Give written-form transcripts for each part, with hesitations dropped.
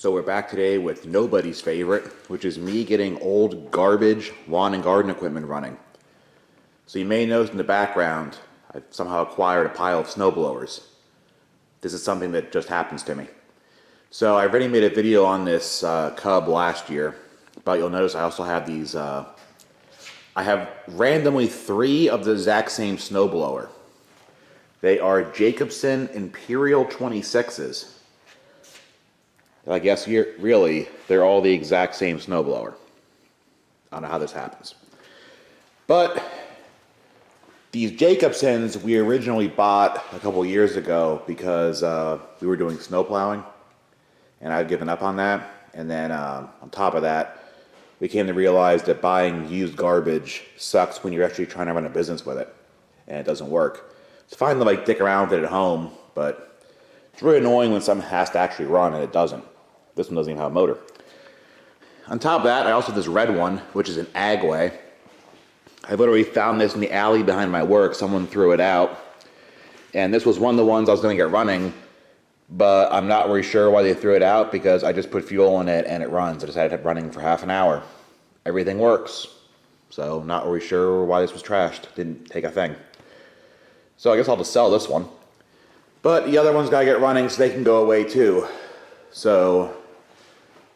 So we're back today with nobody's favorite, which is me getting old garbage lawn and garden equipment running. So you may notice in the background, I've somehow acquired a pile of snowblowers. This is something that just happens to me. So I already made a video on this Cub last year, but you'll notice I also have these, I have randomly 3 of the exact same snowblower. They are Jacobsen Imperial 26s. I guess really, they're all the exact same snowblower. I don't know how this happens. But these Jacobsens we originally bought a couple years ago because we were doing snow plowing, and I'd given up on that. And then on top of that, we came to realize that buying used garbage sucks when you're actually trying to run a business with it, and it doesn't work. It's fine to like dick around with it at home, but it's really annoying when something has to actually run and it doesn't. This one doesn't even have a motor. On top of that, I also have this red one, which is an Agway. I literally found this in the alley behind my work. Someone threw it out. And this was one of the ones I was going to get running, but I'm not really sure why they threw it out because I just put fuel in it and it runs. I decided to have it running for half an hour. Everything works. So not really sure why this was trashed. Didn't take a thing. So I guess I'll just sell this one. But the other one's got to get running so they can go away too. So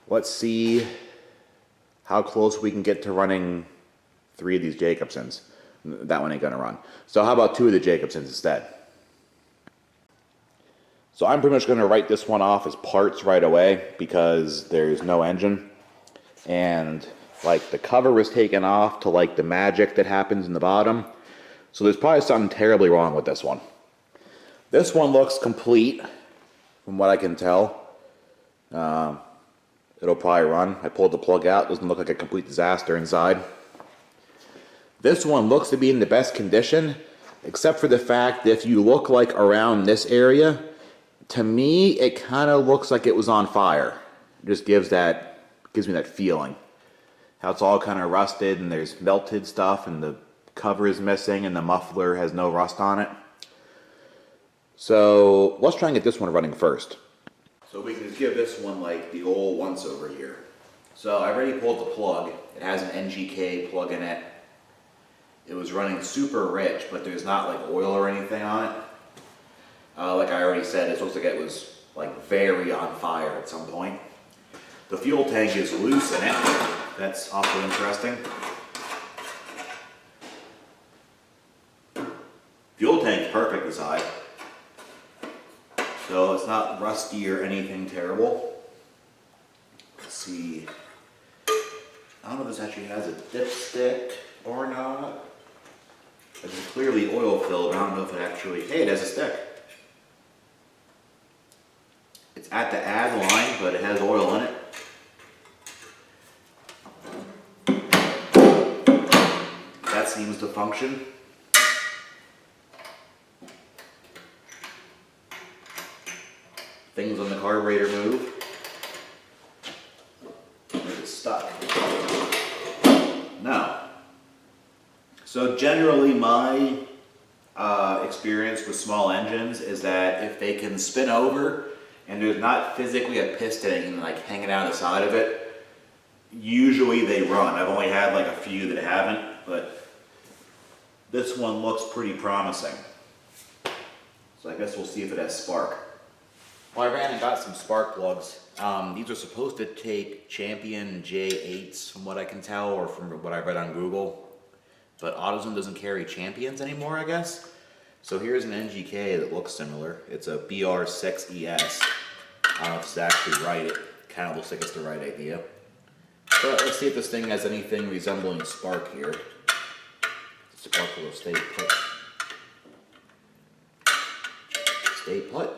let's see how close we can get to running 3 of these Jacobsens. That one ain't gonna run. So how about 2 of the Jacobsens instead? So I'm pretty much gonna write this one off as parts right away because there's no engine. And like the cover was taken off to like the magic that happens in the bottom. So there's probably something terribly wrong with this one. This one looks complete from what I can tell. It'll probably run. I pulled the plug out. Doesn't look like a complete disaster inside. This one looks to be in the best condition, except for the fact that if you look like around this area, to me it kind of looks like it was on fire. It just gives me that feeling. How it's all kind of rusted and there's melted stuff and the cover is missing and the muffler has no rust on it. So let's try and get this one running first. So we can just give this one like the old once over here. So I already pulled the plug. It has an NGK plug in it. It was running super rich, but there's not like oil or anything on it. Like I already said, it looks like it was like very on fire at some point. The fuel tank is loose in it. That's also interesting. Fuel tank's perfect inside. So it's not rusty or anything terrible. Let's see. I don't know if this actually has a dipstick or not. It's clearly oil filled. I don't know if it actually. Hey, it has a stick. It's at the add line, but it has oil in it. That seems to function. Things on the carburetor move. It's stuck. No. So generally my experience with small engines is that if they can spin over and there's not physically a piston like hanging out the side of it, usually they run. I've only had like a few that haven't, but this one looks pretty promising. So I guess we'll see if it has spark. Well, I ran and got some spark plugs. These are supposed to take Champion J8s from what I can tell, or from what I read on Google. But AutoZone doesn't carry Champions anymore, I guess. So here's an NGK that looks similar. It's a BR6ES. I don't know if it's actually right. It kind of looks like it's the right idea. But let's see if this thing has anything resembling spark here. Spark will stay put. Stay put.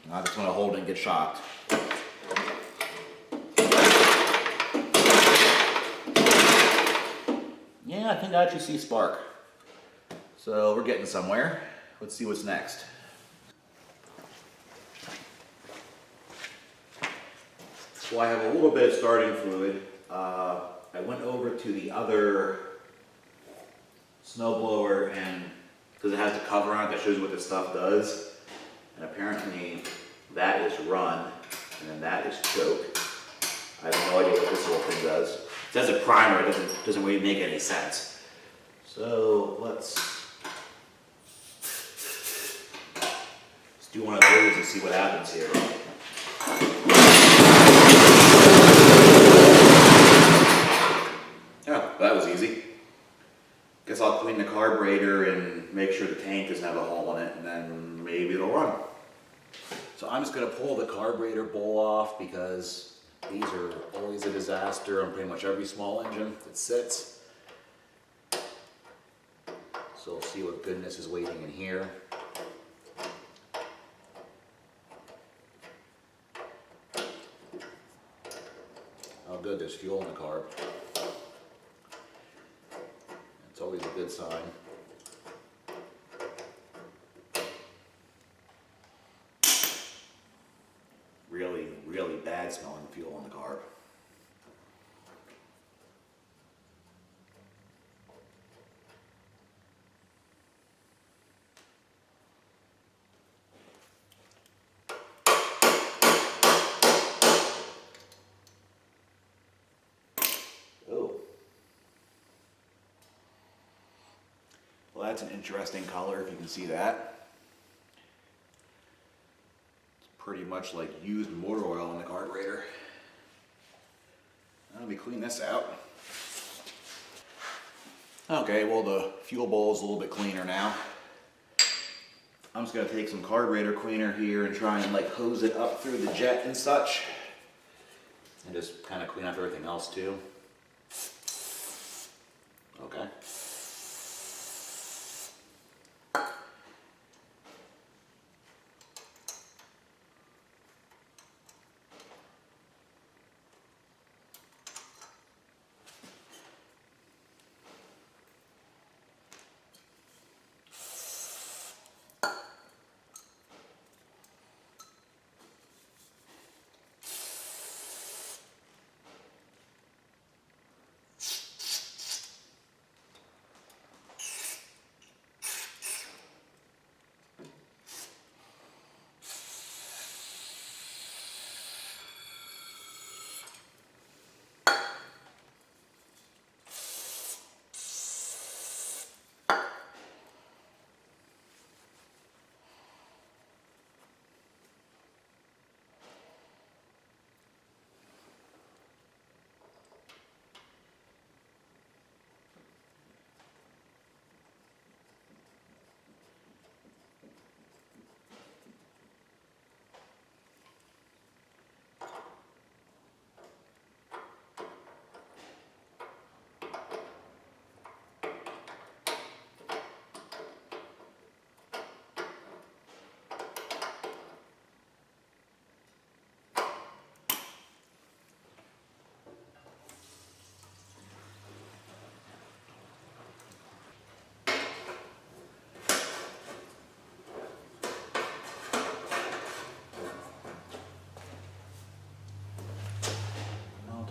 I just want to hold it and get shocked. Yeah, I think I actually see spark. So we're getting somewhere. Let's see what's next. So I have a little bit of starting fluid. I went over to the other snowblower, and because it has the cover on it that shows you what this stuff does, and apparently that is run, and then that is choke. I have no idea what this whole thing does. It says a primer, it doesn't really make any sense. So let's do one of those and see what happens here. Oh, that was easy. Guess I'll clean the carburetor and make sure the tank doesn't have a hole in it, and then maybe it'll run. So I'm just going to pull the carburetor bowl off because these are always a disaster on pretty much every small engine that sits. So we'll see what goodness is waiting in here. Oh good, there's fuel in the carb. It's always a good sign. Really, really bad smelling fuel in the carb. Well, that's an interesting color, if you can see that. It's pretty much like used motor oil in the carburetor. Let me clean this out. Okay, well the fuel bowl is a little bit cleaner now. I'm just going to take some carburetor cleaner here and try and like hose it up through the jet and such. And just kind of clean up everything else too. Okay.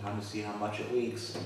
Time to see how much it leaks.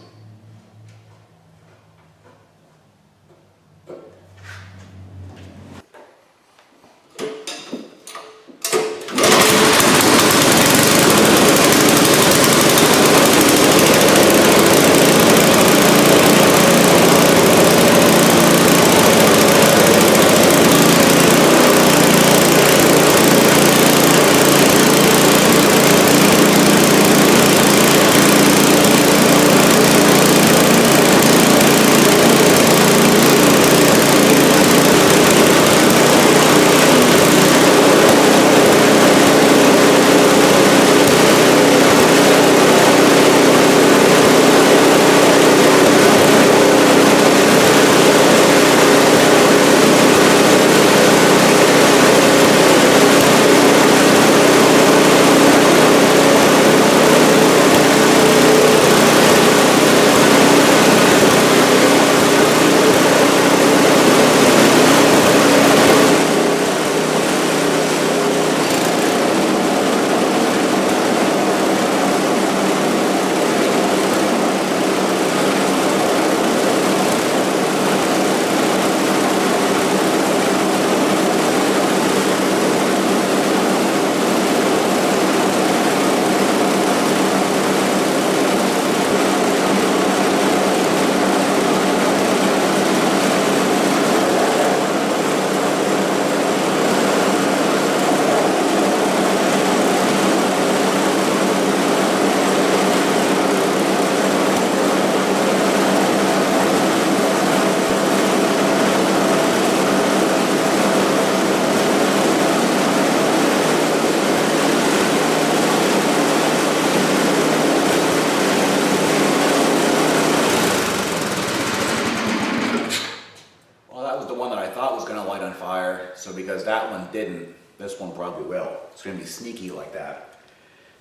didn't, this one probably will. It's going to be sneaky like that.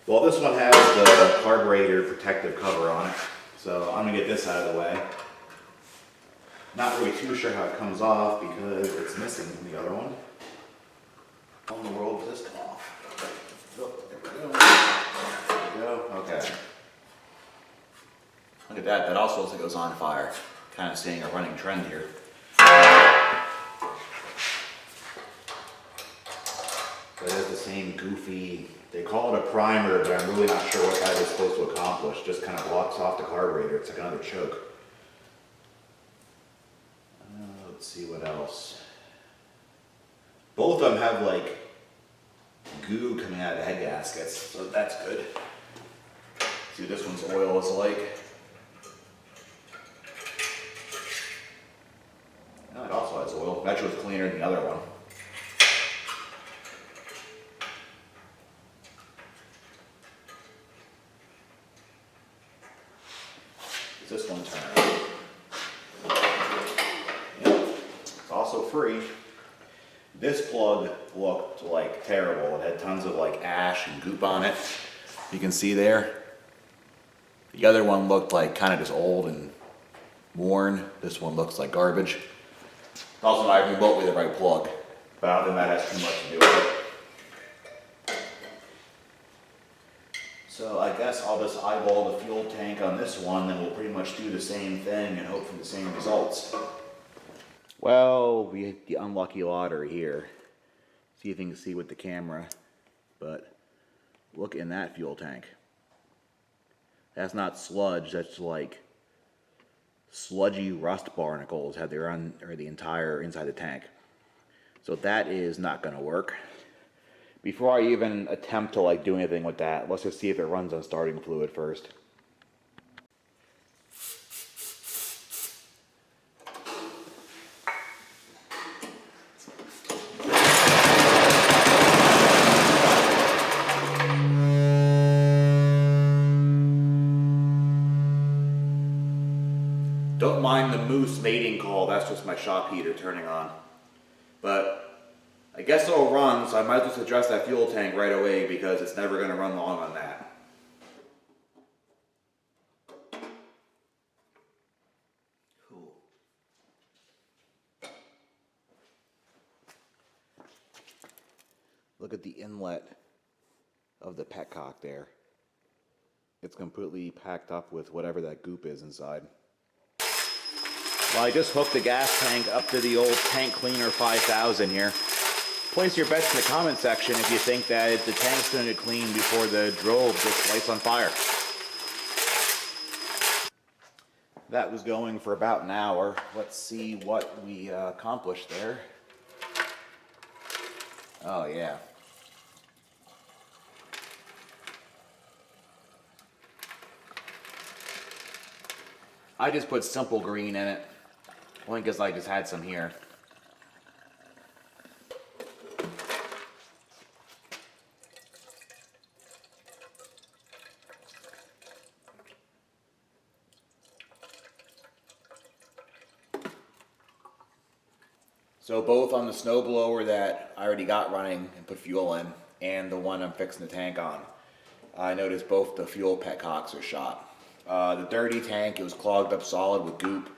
Well, this one has the carburetor protective cover on it, so I'm going to get this out of the way. Not really too sure how it comes off because it's missing from the other one. How in the world does this come off? Oh, there we go. There we go. Okay. Look at that. That also looks like it was on fire. Kind of seeing a running trend here. But it is the same goofy, they call it a primer, but I'm really not sure what that is supposed to accomplish. Just kind of blocks off the carburetor. It's like another choke. Let's see what else. Both of them have like goo coming out of the head gaskets, so that's good. See what this one's oil is like. Oh, it also has oil. That was cleaner than the other one. Does this one turn out? Also free. This plug looked like terrible. It had tons of like ash and goop on it. You can see there. The other one looked like kind of just old and worn. This one looks like garbage. Also not remotely the right plug, but I don't think that has too much to do with it. So I guess I'll just eyeball the fuel tank on this one, then we'll pretty much do the same thing and hope for the same results. Well, we hit the unlucky lottery here. See if you can see with the camera, but look in that fuel tank. That's not sludge, that's like sludgy rust barnacles have their the entire inside the tank. So that is not going to work. Before I even attempt to like do anything with that, let's just see if it runs on starting fluid first. Don't mind the moose mating call, that's just my shop heater turning on. But I guess it'll run, so I might as well address that fuel tank right away because it's never going to run long on that. Cool. Look at the inlet of the petcock there. It's completely packed up with whatever that goop is inside. Well, I just hooked the gas tank up to the old Tank Cleaner 5000 here. Place your bets in the comment section if you think that the tank's going to get cleaned before the drill gets lights on fire. That was going for about an hour. Let's see what we accomplished there. Oh yeah. I just put simple green in it. Only because I just had some here. So both on the snowblower that I already got running and put fuel in, and the one I'm fixing the tank on, I noticed both the fuel petcocks are shot. The dirty tank, it was clogged up solid with goop.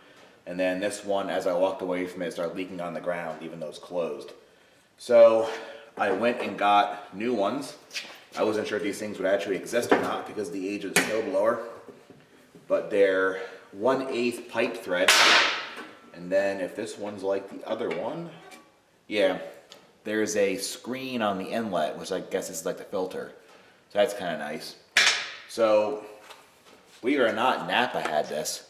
And then this one, as I walked away from it, it started leaking on the ground, even though it's closed. So I went and got new ones. I wasn't sure if these things would actually exist or not because of the age of the snowblower. But they're 1/8 pipe thread. And then if this one's like the other one, yeah, there's a screen on the inlet, which I guess is like the filter. So that's kind of nice. So believe it or not, Napa had this.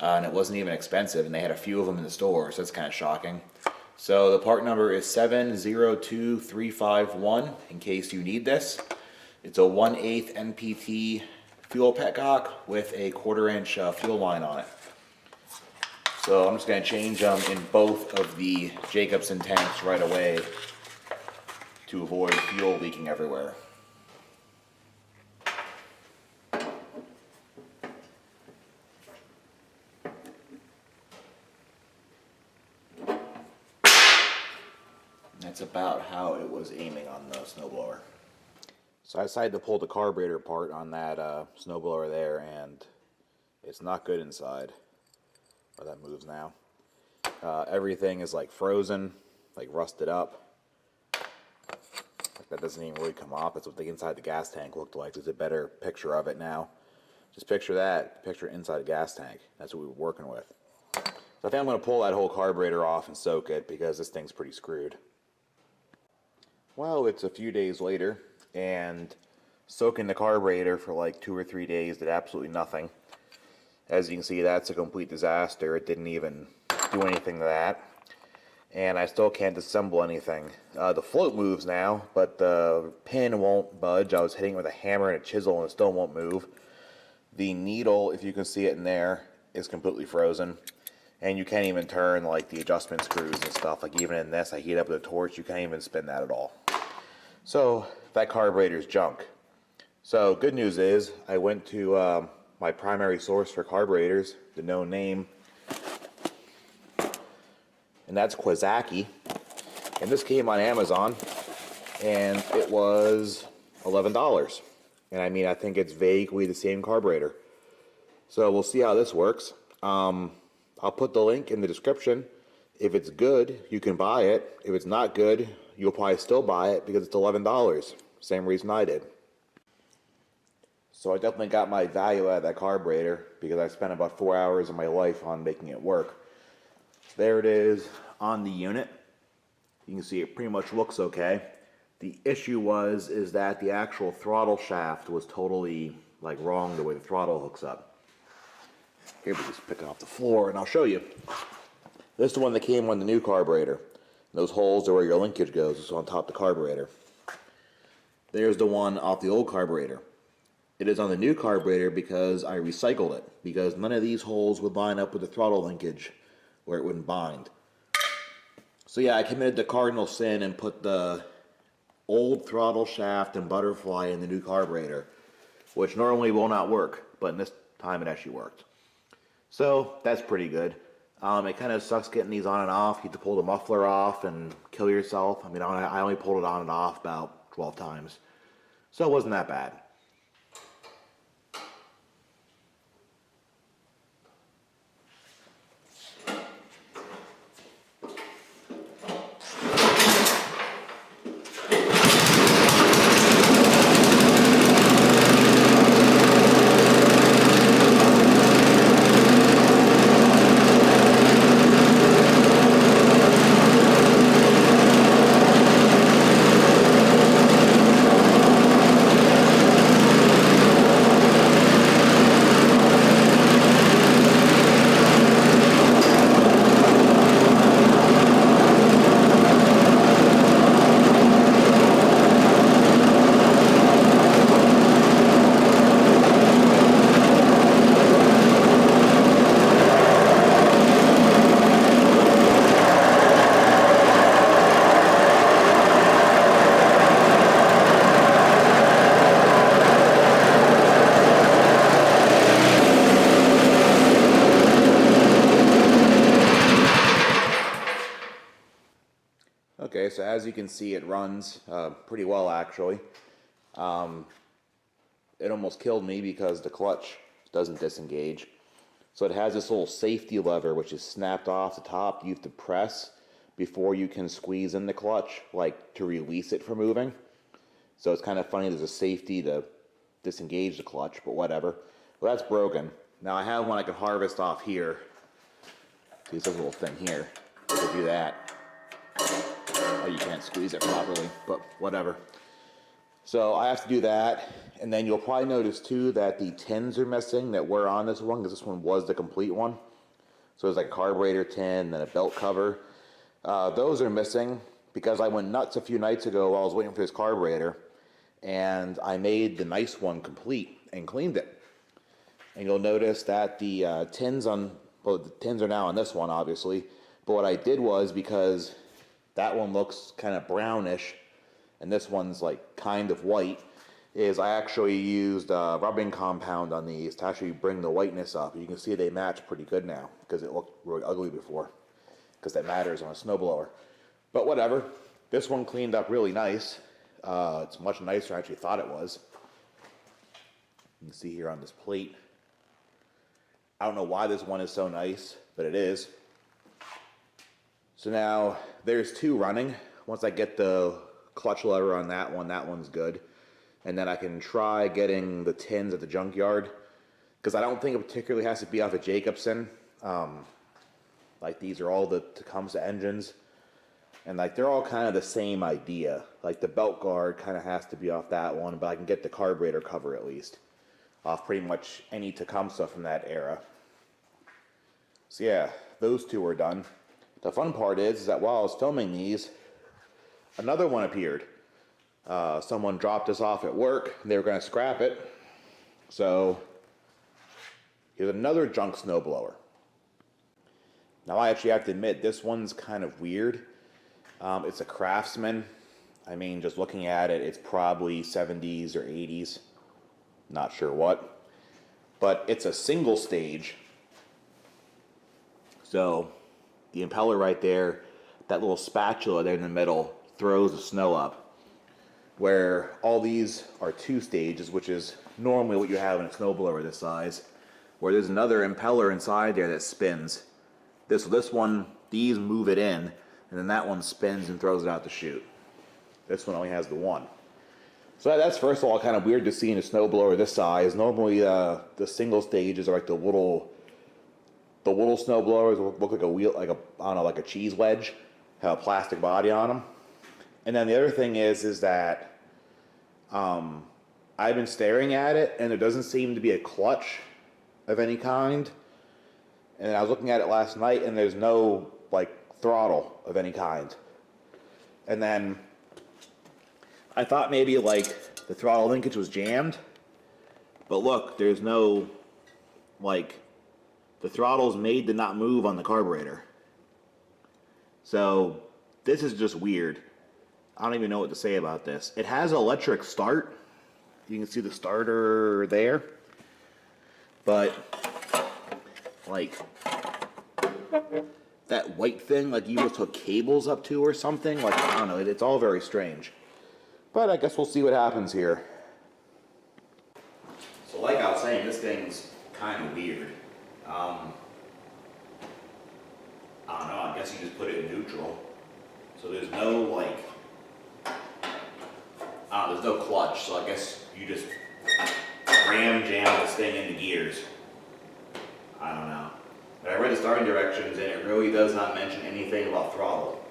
And it wasn't even expensive, and they had a few of them in the store, so that's kind of shocking. So the part number is 702351, in case you need this. It's a 1/8 NPT fuel petcock with a 1/4-inch fuel line on it. So I'm just going to change them in both of the Jacobson tanks right away to avoid fuel leaking everywhere. That's about how it was aiming on the snowblower. So I decided to pull the carburetor apart on that snowblower there, and it's not good inside. Oh, that moves now. Everything is like frozen, like rusted up. Like that doesn't even really come off. That's what the inside the gas tank looked like. There's a better picture of it now. Just picture that, picture inside the gas tank. That's what we were working with. So I think I'm going to pull that whole carburetor off and soak it because this thing's pretty screwed. Well, it's a few days later, and soaking the carburetor for like 2 or 3 days did absolutely nothing. As you can see, that's a complete disaster. It didn't even do anything to that. And I still can't disassemble anything. The float moves now, but the pin won't budge. I was hitting it with a hammer and a chisel and it still won't move. The needle, if you can see it in there, is completely frozen. And you can't even turn like the adjustment screws and stuff. Like even in this, I heat up with a torch, you can't even spin that at all. So that carburetor's junk. So good news is, I went to my primary source for carburetors, the known name, and that's Kawasaki. And this came on Amazon, and it was $11. And I mean, I think it's vaguely the same carburetor. So we'll see how this works. I'll put the link in the description. If it's good, you can buy it. If it's not good, you'll probably still buy it because it's $11. Same reason I did. So I definitely got my value out of that carburetor because I spent about 4 hours of my life on making it work. There it is on the unit. You can see it pretty much looks okay. The issue is that the actual throttle shaft was totally like wrong the way the throttle hooks up. Here, we just pick it off the floor and I'll show you. This is the one that came on the new carburetor. Those holes are where your linkage goes. It's on top of the carburetor. There's the one off the old carburetor. It is on the new carburetor because I recycled it, because none of these holes would line up with the throttle linkage where it wouldn't bind. So yeah, I committed the cardinal sin and put the old throttle shaft and butterfly in the new carburetor, which normally will not work, but in this time it actually worked. So that's pretty good. It kind of sucks getting these on and off. You have to pull the muffler off and kill yourself. I mean, I only pulled it on and off about 12 times. So it wasn't that bad. Okay, so as you can see, it runs pretty well actually. It almost killed me because the clutch doesn't disengage. So it has this little safety lever which is snapped off the top. You have to press before you can squeeze in the clutch, like to release it from moving. So it's kind of funny, there's a safety to disengage the clutch, but whatever. Well, that's broken. Now I have one I can harvest off here. See this little thing here. To do that. Oh, you can't squeeze it properly, but whatever. So I have to do that, and then you'll probably notice too that the tins are missing that were on this one, because this one was the complete one. So there's like a carburetor tin, then a belt cover. Those are missing because I went nuts a few nights ago while I was waiting for this carburetor, and I made the nice one complete and cleaned it. And you'll notice that the tins the tins are now on this one, obviously. But what I did was, because that one looks kind of brownish, and this one's like kind of white, is I actually used rubbing compound on these to actually bring the whiteness up. You can see they match pretty good now, because it looked really ugly before, because that matters on a snowblower. But whatever. This one cleaned up really nice. It's much nicer than I actually thought it was. You can see here on this plate. I don't know why this one is so nice, but it is. So now there's two running. Once I get the clutch lever on that one's good. And then I can try getting the tins at the junkyard, because I don't think it particularly has to be off a Jacobsen. Like these are all the Tecumseh engines, and like they're all kind of the same idea. Like the belt guard kind of has to be off that one, but I can get the carburetor cover at least off pretty much any Tecumseh from that era. So yeah, those two are done. The fun part is that while I was filming these, another one appeared. Someone dropped this off at work, and they were going to scrap it. So here's another junk snowblower. Now I actually have to admit, this one's kind of weird. It's a Craftsman. I mean, just looking at it, it's probably 70s or 80s. Not sure what. But it's a single stage. So the impeller right there, that little spatula there in the middle, throws the snow up. Where all these are two stages, which is normally what you have in a snowblower this size. Where there's another impeller inside there that spins. This one, these move it in, and then that one spins and throws it out the chute. This one only has the one. So that's first of all kind of weird to see in a snowblower this size. Normally the single stages are like the little snowblowers look like a wheel, like a, I don't know, like a cheese wedge, have a plastic body on them. And then the other thing is that I've been staring at it, and there doesn't seem to be a clutch of any kind. And I was looking at it last night, and there's no like throttle of any kind. And then I thought maybe like the throttle linkage was jammed, but look, there's no, like, the throttle's made to not move on the carburetor. So this is just weird. I don't even know what to say about this. It has electric start. You can see the starter there. But like that white thing, like you must hook cables up to or something. Like, I don't know, it's all very strange. But I guess we'll see what happens here. So like I was saying, this thing's kind of weird. I don't know, I guess you just put it in neutral. So there's no like, there's no clutch, so I guess you just jam this thing into gears. I don't know. But I read the starting directions, and it really does not mention anything about throttle.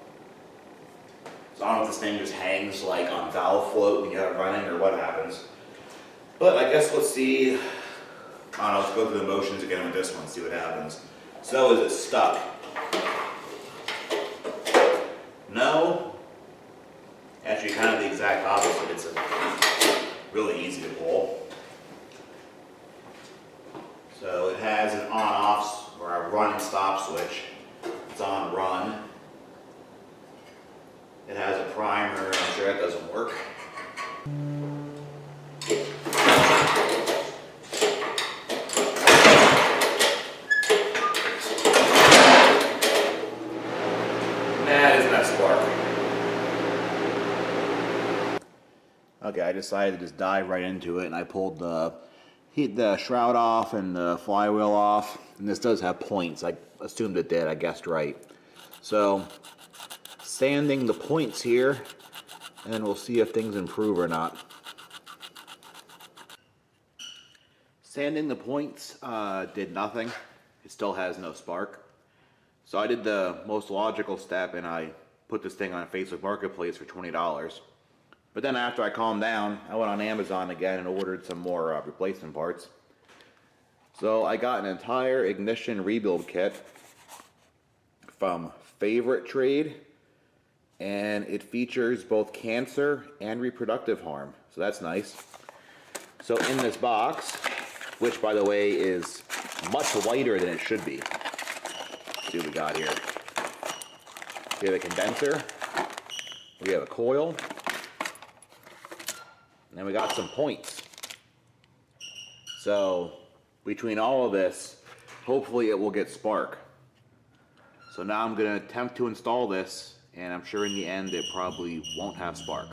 So I don't know if this thing just hangs like on valve float when you have it running or what happens. But I guess let's see. I don't know, let's go through the motions again with this one, see what happens. So is it stuck? No. Actually, kind of the exact opposite. It's really easy to pull. So it has an on-off or a run and stop switch. It's on run. It has a primer. I'm sure that doesn't work. Okay, I decided to just dive right into it, and I pulled the shroud off and the flywheel off, and this does have points. I assumed it did, I guessed right. So, sanding the points here, and then we'll see if things improve or not. Sanding the points did nothing. It still has no spark. So I did the most logical step, and I put this thing on Facebook Marketplace for $20. But then after I calmed down, I went on Amazon again and ordered some more replacement parts. So I got an entire ignition rebuild kit from Favorite Trade, and it features both cancer and reproductive harm. So that's nice. So in this box, which by the way is much lighter than it should be. Let's see what we got here. We have a condenser. We have a coil. And then we got some points. So between all of this, hopefully it will get spark. So now I'm going to attempt to install this and I'm sure in the end it probably won't have spark.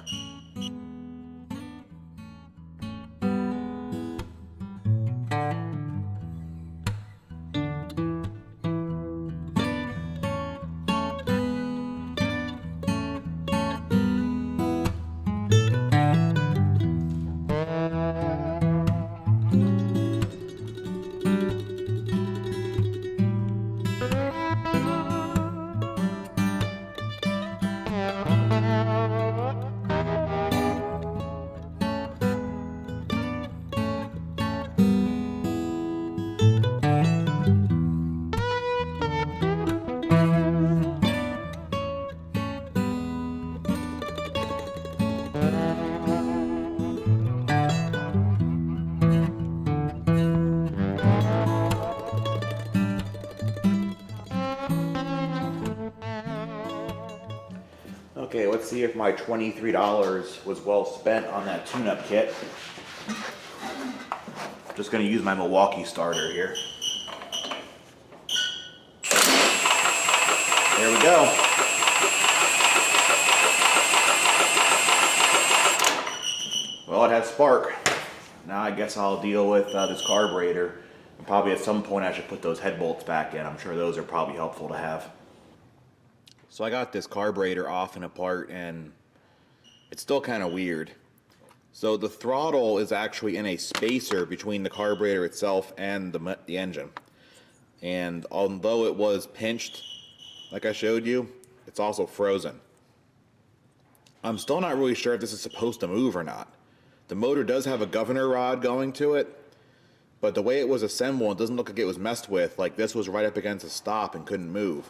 Okay, let's see if my $23 was well spent on that tune-up kit. I'm just going to use my Milwaukee starter here. There we go. Well, it has spark. Now I guess I'll deal with this carburetor. And probably at some point I should put those head bolts back in. I'm sure those are probably helpful to have. So I got this carburetor off and apart, and it's still kind of weird. So the throttle is actually in a spacer between the carburetor itself and the engine. And although it was pinched, like I showed you, it's also frozen. I'm still not really sure if this is supposed to move or not. The motor does have a governor rod going to it, but the way it was assembled, it doesn't look like it was messed with. Like this was right up against a stop and couldn't move.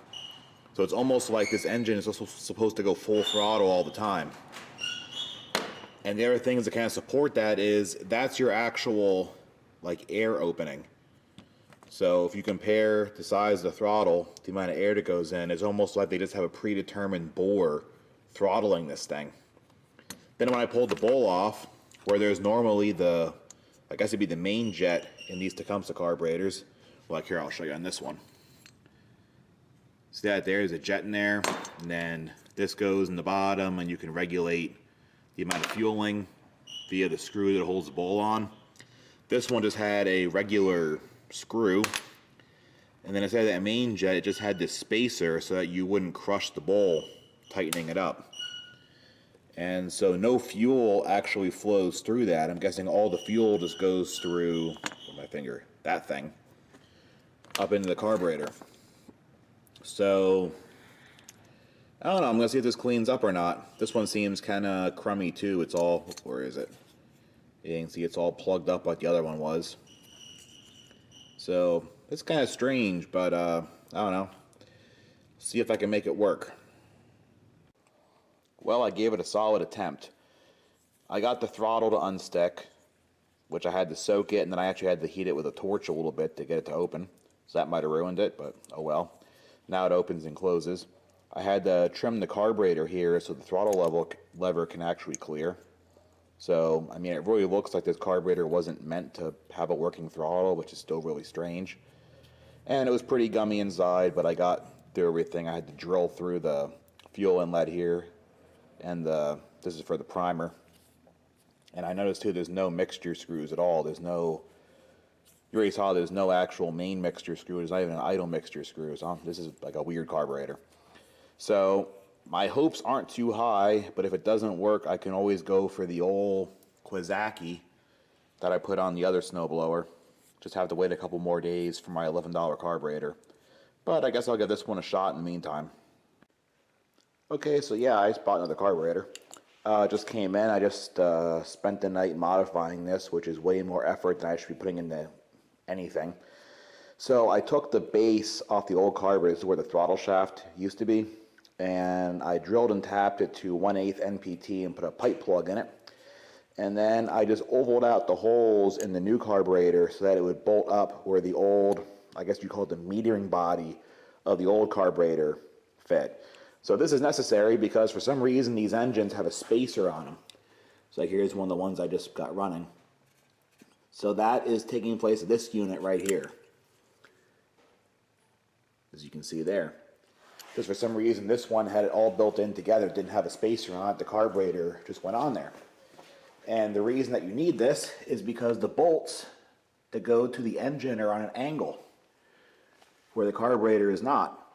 So it's almost like this engine is also supposed to go full throttle all the time. And the other things that kind of support that is that's your actual like air opening. So if you compare the size of the throttle, the amount of air that goes in, it's almost like they just have a predetermined bore throttling this thing. Then when I pulled the bowl off, where there's normally the, I guess it'd be the main jet in these Tecumseh carburetors. Like here, I'll show you on this one. See that there's a jet in there, and then this goes in the bottom, and you can regulate the amount of fueling via the screw that holds the bowl on. This one just had a regular screw, and then instead of that main jet, it just had this spacer so that you wouldn't crush the bowl, tightening it up. And so no fuel actually flows through that. I'm guessing all the fuel just goes through, with my finger, that thing, up into the carburetor. So, I don't know, I'm going to see if this cleans up or not. This one seems kind of crummy too. It's all, where is it? You can see it's all plugged up like the other one was. So, it's kind of strange, but I don't know. See if I can make it work. Well, I gave it a solid attempt. I got the throttle to unstick, which I had to soak it, and then I actually had to heat it with a torch a little bit to get it to open. So that might have ruined it, but oh well. Now it opens and closes. I had to trim the carburetor here so the throttle lever can actually clear. So, I mean, it really looks like this carburetor wasn't meant to have a working throttle, which is still really strange. And it was pretty gummy inside, but I got through everything. I had to drill through the fuel inlet here, and this is for the primer. And I noticed too, there's no mixture screws at all. There's no, you already saw there's no actual main mixture screw. There's not even an idle mixture screw. So this is like a weird carburetor. So my hopes aren't too high, but if it doesn't work, I can always go for the old Kawasaki that I put on the other snowblower. Just have to wait a couple more days for my $11 carburetor. But I guess I'll give this one a shot in the meantime. Okay, so yeah, I just bought another carburetor. Just came in. I just spent the night modifying this, which is way more effort than I should be putting into anything. So I took the base off the old carburetor, this is where the throttle shaft used to be, and I drilled and tapped it to 1/8 NPT and put a pipe plug in it. And then I just ovaled out the holes in the new carburetor so that it would bolt up where the old, I guess you call it the metering body of the old carburetor fit. So this is necessary because for some reason these engines have a spacer on them. So here's one of the ones I just got running. So that is taking place at this unit right here, as you can see there. Because for some reason this one had it all built in together, didn't have a spacer on it, the carburetor just went on there. And the reason that you need this is because the bolts that go to the engine are on an angle where the carburetor is not.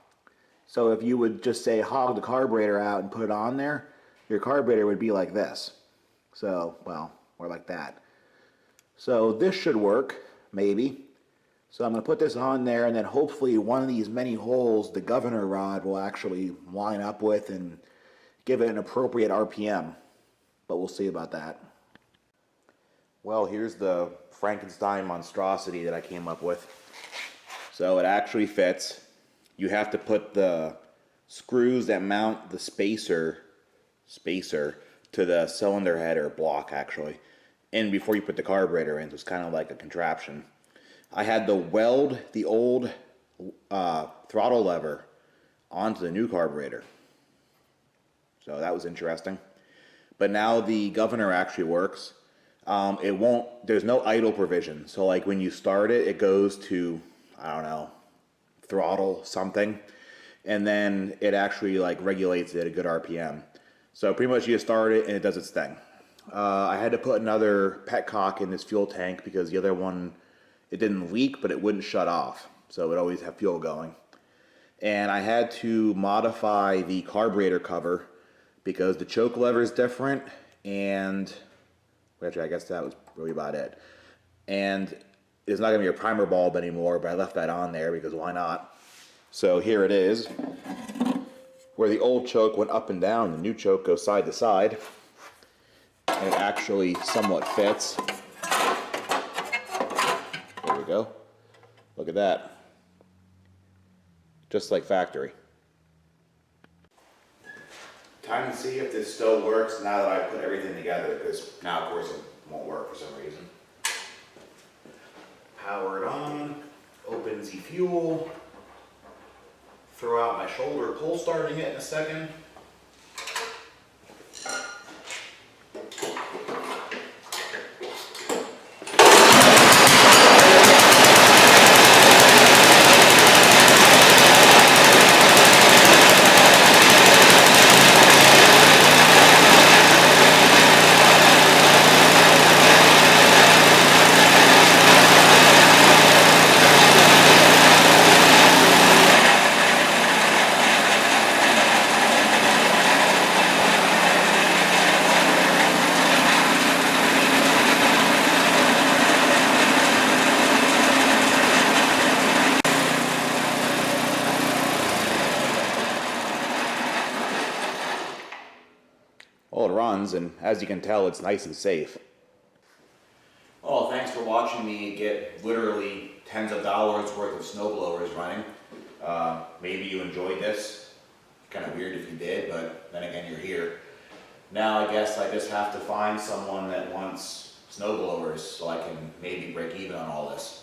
So if you would just say hog the carburetor out and put it on there, your carburetor would be like this. So, well, or like that. So this should work, maybe. So I'm going to put this on there, and then hopefully one of these many holes the governor rod will actually line up with and give it an appropriate RPM. But we'll see about that. Well, here's the Frankenstein monstrosity that I came up with. So it actually fits. You have to put the screws that mount the spacer to the cylinder head, or block actually, in before you put the carburetor in. So it's kind of like a contraption. I had to weld the old throttle lever onto the new carburetor. So that was interesting. But now the governor actually works. There's no idle provision. So like when you start it, it goes to, I don't know, throttle something. And then it actually like regulates it at a good RPM. So pretty much you just start it and it does its thing. I had to put another petcock in this fuel tank because the other one, it didn't leak, but it wouldn't shut off. So it would always have fuel going. And I had to modify the carburetor cover because the choke lever is different, and actually I guess that was really about it. And it's not going to be a primer bulb anymore, but I left that on there because why not? So here it is. Where the old choke went up and down, the new choke goes side to side. And it actually somewhat fits. There we go. Look at that. Just like factory. Time to see if this still works now that I put everything together, because now of course it won't work for some reason. Power it on, opens the fuel, throw out my shoulder pull starting it in a second. Well, it runs, and as you can tell, it's nice and safe. Well, thanks for watching me get literally tens of dollars worth of snowblowers running. Maybe you enjoyed this. Kind of weird if you did, but then again, you're here. Now I guess I just have to find someone that wants snowblowers so I can maybe break even on all this.